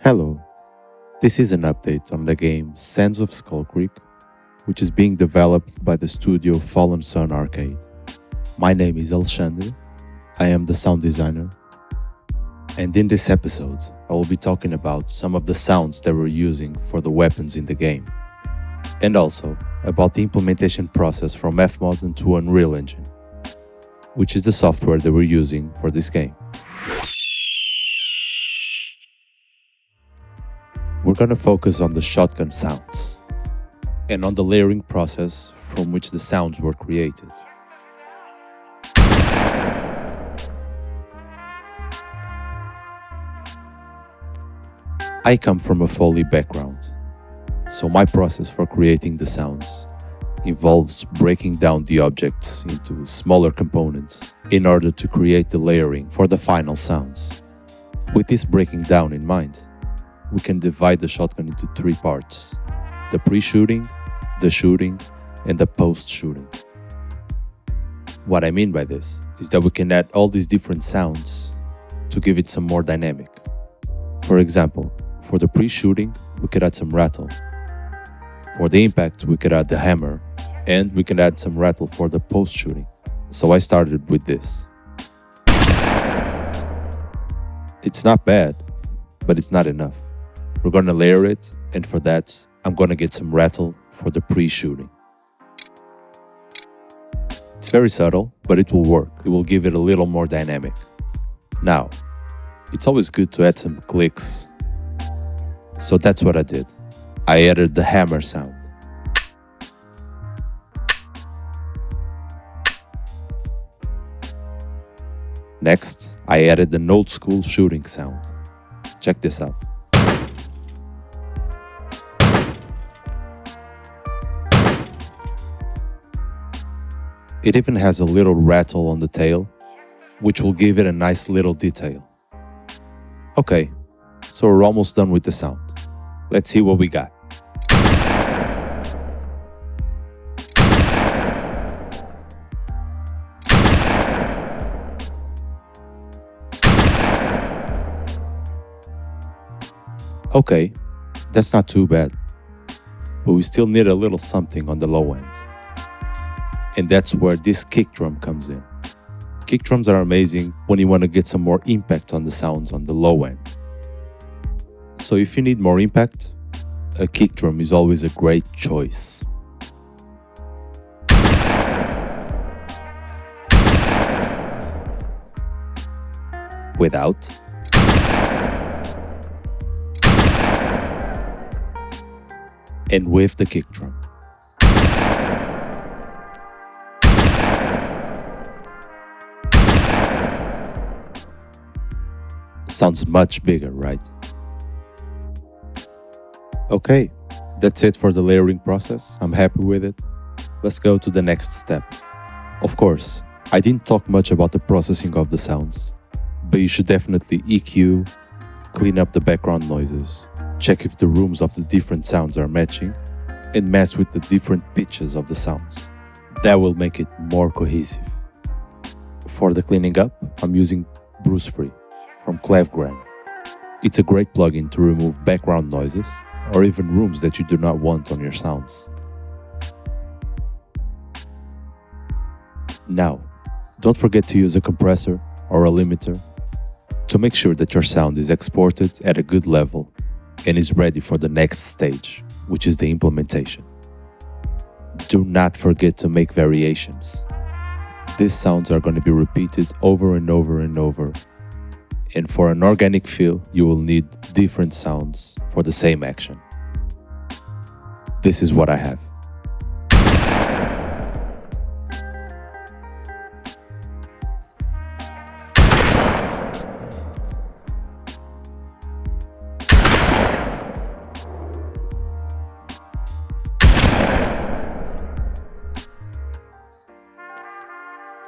Hello, this is an update on the game Sands of Skull Creek, which is being developed by the studio Fallen Sun Arcade. My name is Alexandre, I am the sound designer, and in this episode I will be talking about some of the sounds that we're using for the weapons in the game, and also about the implementation process from FMOD into Unreal Engine, which is the software that we're using for this game. We're going to focus on the shotgun sounds and on the layering process from which the sounds were created. I come from a Foley background, so my process for creating the sounds involves breaking down the objects into smaller components in order to create the layering for the final sounds. With this breaking down in mind, we can divide the shotgun into three parts: the pre-shooting, the shooting, and the post-shooting. What I mean by this is that we can add all these different sounds to give it some more dynamic. For example, for the pre-shooting, we could add some rattle. For the impact, we could add the hammer, and we can add some rattle for the post-shooting. So I started with this. It's not bad, but it's not enough. We're gonna layer it, and for that, I'm gonna get some rattle for the pre-shooting. It's very subtle, but it will work. It will give it a little more dynamic. Now, it's always good to add some clicks. So that's what I did. I added the hammer sound. Next, I added an old school shooting sound. Check this out. It even has a little rattle on the tail, which will give it a nice little detail. Okay, so we're almost done with the sound. Let's see what we got. Okay, that's not too bad, but we still need a little something on the low end. And that's where this kick drum comes in. Kick drums are amazing when you want to get some more impact on the sounds on the low end. So if you need more impact, a kick drum is always a great choice. Without, and with the kick drum. Sounds much bigger, right? Okay, that's it for the layering process. I'm happy with it. Let's go to the next step. Of course, I didn't talk much about the processing of the sounds, but you should definitely EQ, clean up the background noises, check if the rooms of the different sounds are matching, and mess with the different pitches of the sounds. That will make it more cohesive. For the cleaning up, I'm using Bruce Free from Clevgrand. It's a great plugin to remove background noises or even rooms that you do not want on your sounds. Now, don't forget to use a compressor or a limiter to make sure that your sound is exported at a good level and is ready for the next stage, which is the implementation. Do not forget to make variations. These sounds are going to be repeated over and over and over. And for an organic feel, you will need different sounds for the same action. This is what I have.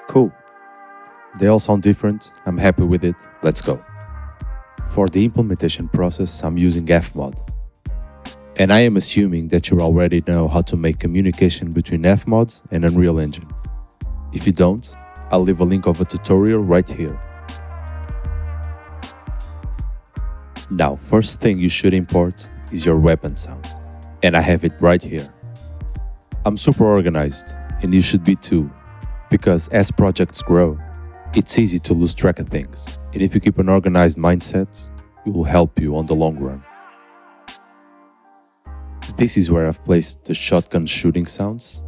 Cool. They all sound different. I'm happy with it. Let's go. For the implementation process, I'm using FMOD. And I am assuming that you already know how to make communication between FMOD and Unreal Engine. If you don't, I'll leave a link of a tutorial right here. Now, first thing you should import is your weapon sound. And I have it right here. I'm super organized, and you should be too, because as projects grow, it's easy to lose track of things. And if you keep an organized mindset, it will help you on the long run. This is where I've placed the shotgun shooting sounds.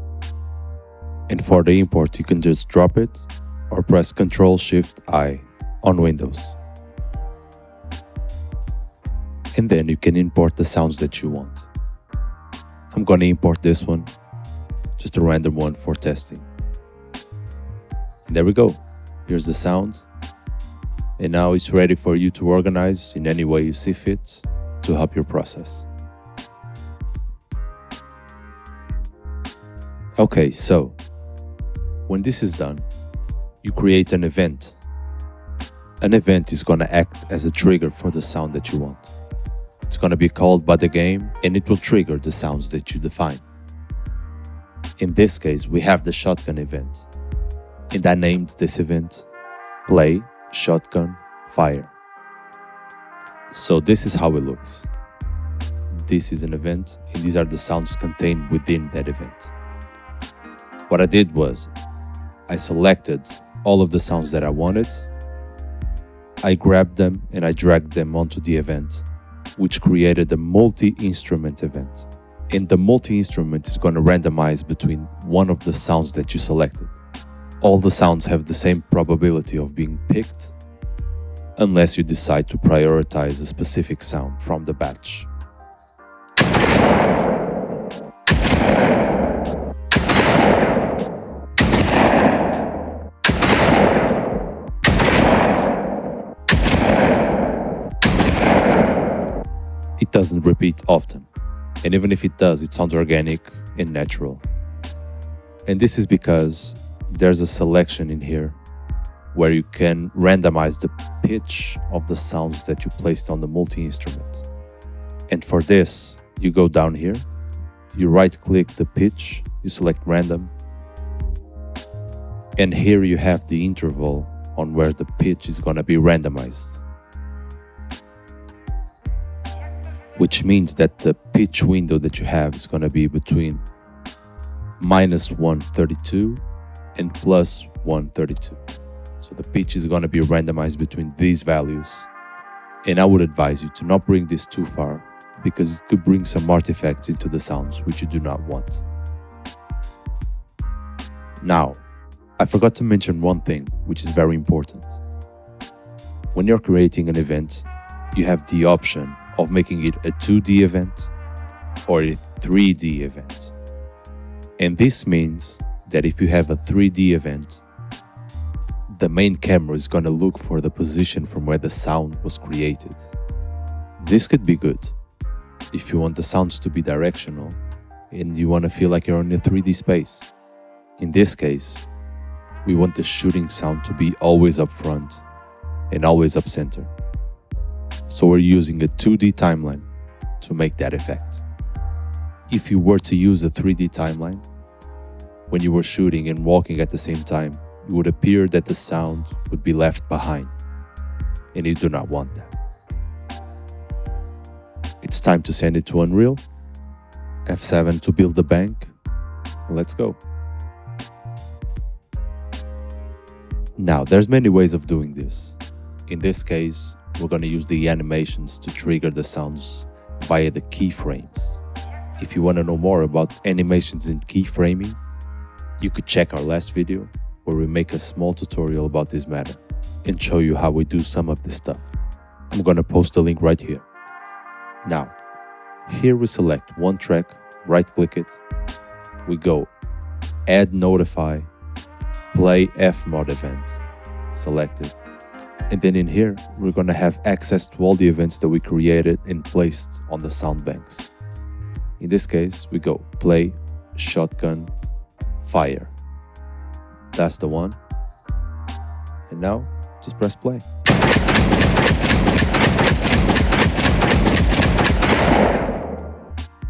And for the import, you can just drop it or press Ctrl-Shift-I on Windows. And then you can import the sounds that you want. I'm gonna import this one, just a random one for testing. And there we go. Here's the sound. And now it's ready for you to organize in any way you see fit to help your process. Okay, so when this is done, you create an event. An event is gonna act as a trigger for the sound that you want. It's gonna be called by the game and it will trigger the sounds that you define. In this case, we have the shotgun event. And I named this event Play Shotgun Fire. So this is how it looks. This is an event and these are the sounds contained within that event. What I did was I selected all of the sounds that I wanted. I grabbed them and I dragged them onto the event, which created a multi-instrument event. And the multi-instrument is going to randomize between one of the sounds that you selected. All the sounds have the same probability of being picked, unless you decide to prioritize a specific sound from the batch. It doesn't repeat often, and even if it does, it sounds organic and natural. And this is because there's a selection in here where you can randomize the pitch of the sounds that you placed on the multi-instrument. And for this, you go down here, you right-click the pitch, you select random, and here you have the interval on where the pitch is going to be randomized. Which means that the pitch window that you have is going to be between -132 and +132. So the pitch is going to be randomized between these values. And I would advise you to not bring this too far because it could bring some artifacts into the sounds which you do not want. Now, I forgot to mention one thing which is very important. When you're creating an event, you have the option of making it a 2D event or a 3D event. And this means that if you have a 3D event, the main camera is going to look for the position from where the sound was created. This could be good if you want the sounds to be directional and you want to feel like you're in a 3D space. In this case, we want the shooting sound to be always up front and always up center. So we're using a 2D timeline to make that effect. If you were to use a 3D timeline, when you were shooting and walking at the same time, it would appear that the sound would be left behind, and you do not want that. It's time to send it to Unreal. F7 to build the bank. Let's go. Now, there's many ways of doing this. In this case, we're going to use the animations to trigger the sounds via the keyframes. If you want to know more about animations and keyframing, you could check our last video where we make a small tutorial about this matter and show you how we do some of this stuff. I'm going to post a link right here. Now, here we select one track, right-click it, we go Add Notify, Play FMOD Event, select it. And then in here, we're going to have access to all the events that we created and placed on the sound banks. In this case, we go Play Shotgun Fire. That's the one. And now, just press play.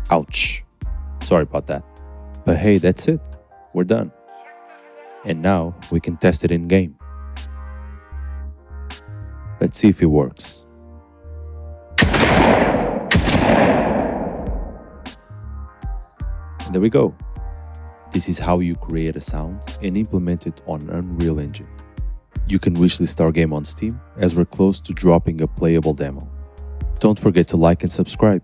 Ouch. Sorry about that. But hey, that's it. We're done. And now we can test it in game. Let's see if it works. there we go. This is how you create a sound and implement it on Unreal Engine. You can wishlist our game on Steam, as we're close to dropping a playable demo. Don't forget to like and subscribe.